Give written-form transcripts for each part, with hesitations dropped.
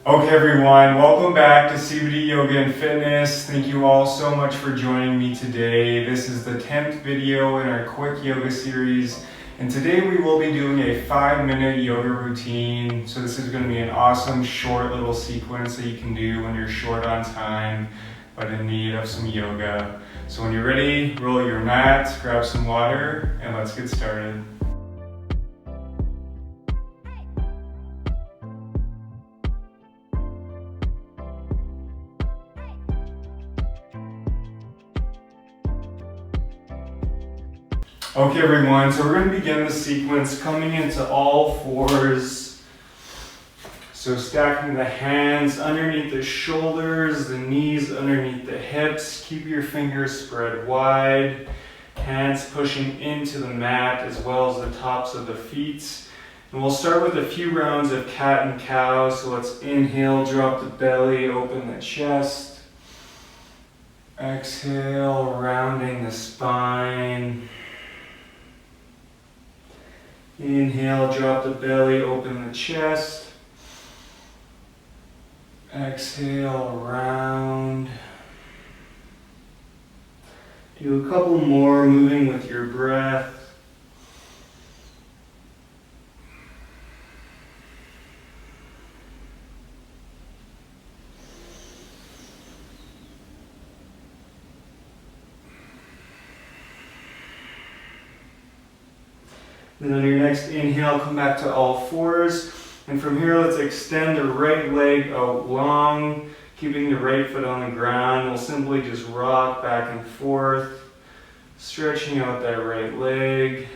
Okay everyone, welcome back to CBD Yoga and Fitness. Thank you all so much for joining me today. This is the 10th video in our quick yoga series, and today we will be doing a 5-minute yoga routine. So this is going to be an awesome short little sequence that you can do when you're short on time but in need of some yoga. So when you're ready, roll your mat, grab some water, and let's get started. Okay everyone, so we're going to begin the sequence coming into all fours. So stacking the hands underneath the shoulders, the knees underneath the hips. Keep your fingers spread wide. Hands pushing into the mat as well as the tops of the feet. And we'll start with a few rounds of cat and cow. So let's inhale, drop the belly, open the chest. Exhale, rounding the spine. Inhale, drop the belly, open the chest. Exhale, round. Do a couple more, moving with your breath. Then on your next inhale, come back to all fours. And from here, let's extend the right leg out long, keeping the right foot on the ground. We'll simply just rock back and forth, stretching out that right leg.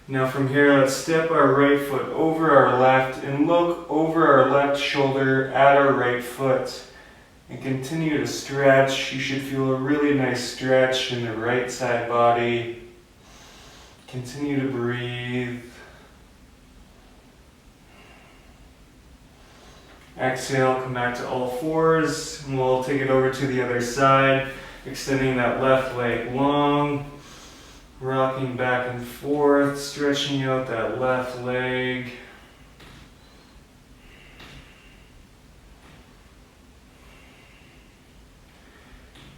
Now from here, let's step our right foot over our left and look over our left shoulder at our right foot. And continue to stretch. You should feel a really nice stretch in the right side body. Continue to breathe. Exhale, come back to all fours, and we'll take it over to the other side, extending that left leg long, rocking back and forth, stretching out that left leg.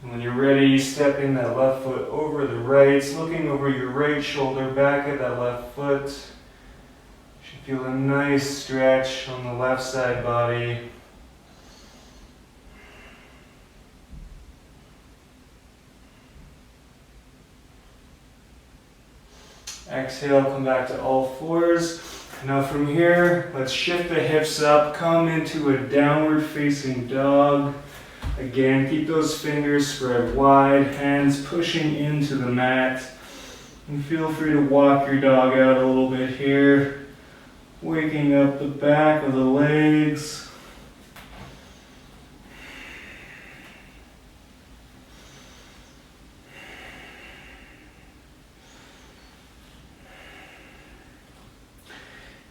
And when you're ready, stepping that left foot over the right, looking over your right shoulder back at that left foot. You should feel a nice stretch on the left side body. Exhale, come back to all fours. Now from here, let's shift the hips up, come into a downward facing dog. Again, keep those fingers spread wide, hands pushing into the mat. And feel free to walk your dog out a little bit here, waking up the back of the legs.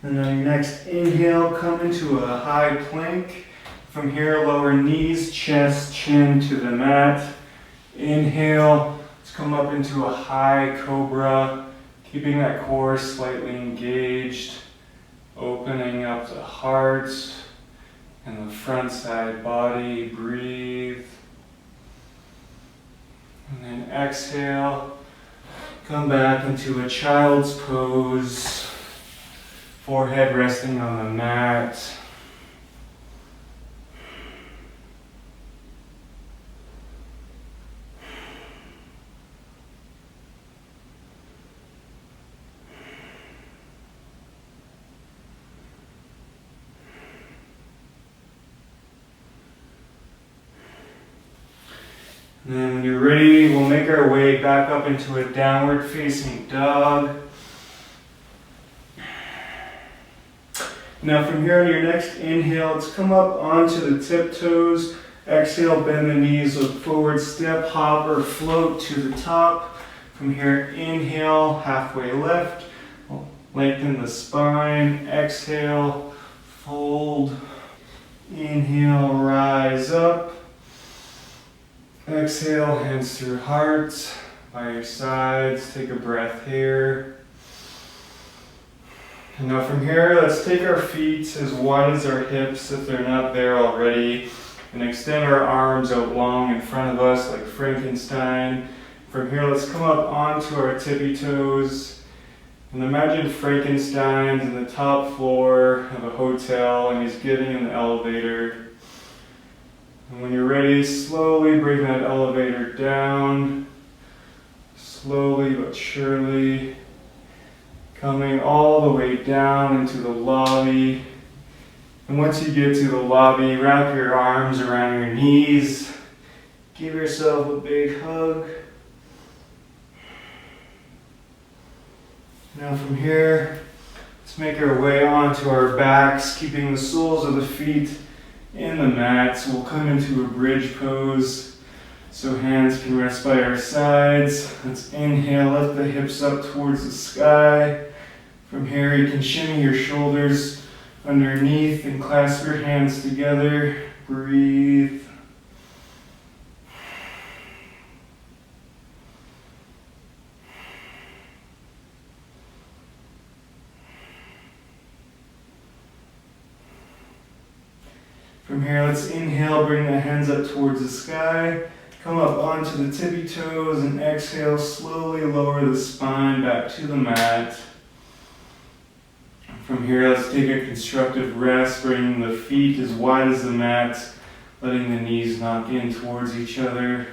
And on your next inhale, come into a high plank. From here, lower knees, chest, chin to the mat. Inhale, let's come up into a high cobra, keeping that core slightly engaged, opening up the heart and the front side body. Breathe. And then exhale, come back into a child's pose, forehead resting on the mat. And then when you're ready, we'll make our way back up into a downward facing dog. Now from here on your next inhale, let's come up onto the tiptoes. Exhale, bend the knees, look forward, step, hop or float to the top. From here, inhale, halfway left, lengthen the spine. Exhale, fold. Inhale, rise up. Exhale, hands through heart, by your sides. Take a breath here. And now from here, let's take our feet as wide as our hips if they're not there already, and extend our arms out long in front of us like Frankenstein. From here, let's come up onto our tippy toes. And imagine Frankenstein's in the top floor of a hotel and he's getting in the elevator. And when you're ready, slowly bring that elevator down. Slowly but surely. Coming all the way down into the lobby. And once you get to the lobby, wrap your arms around your knees. Give yourself a big hug. Now from here, let's make our way onto our backs, keeping the soles of the feet in the mat. So we'll come into a bridge pose, so hands can rest by our sides. Let's inhale, lift the hips up towards the sky. From here, you can shimmy your shoulders underneath and clasp your hands together. Breathe. From here, let's inhale, bring the hands up towards the sky. Come up onto the tippy toes and exhale, slowly lower the spine back to the mat. From here, let's take a constructive rest, bringing the feet as wide as the mat, letting the knees knock in towards each other.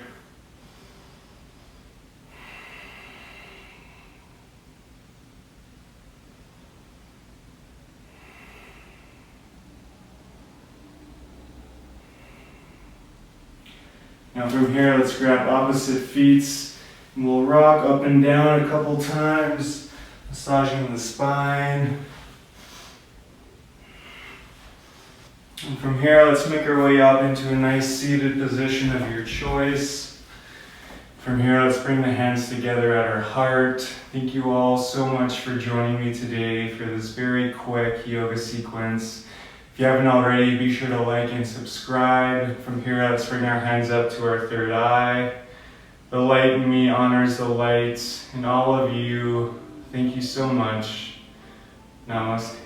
Now from here, let's grab opposite feet and we'll rock up and down a couple times, massaging the spine. And from here, let's make our way up into a nice seated position of your choice. From here, let's bring the hands together at our heart. Thank you all so much for joining me today for this very quick yoga sequence. If you haven't already, be sure to like and subscribe. From here, let's bring our hands up to our third eye. The light in me honors the light, and all of you, thank you so much. Namaste.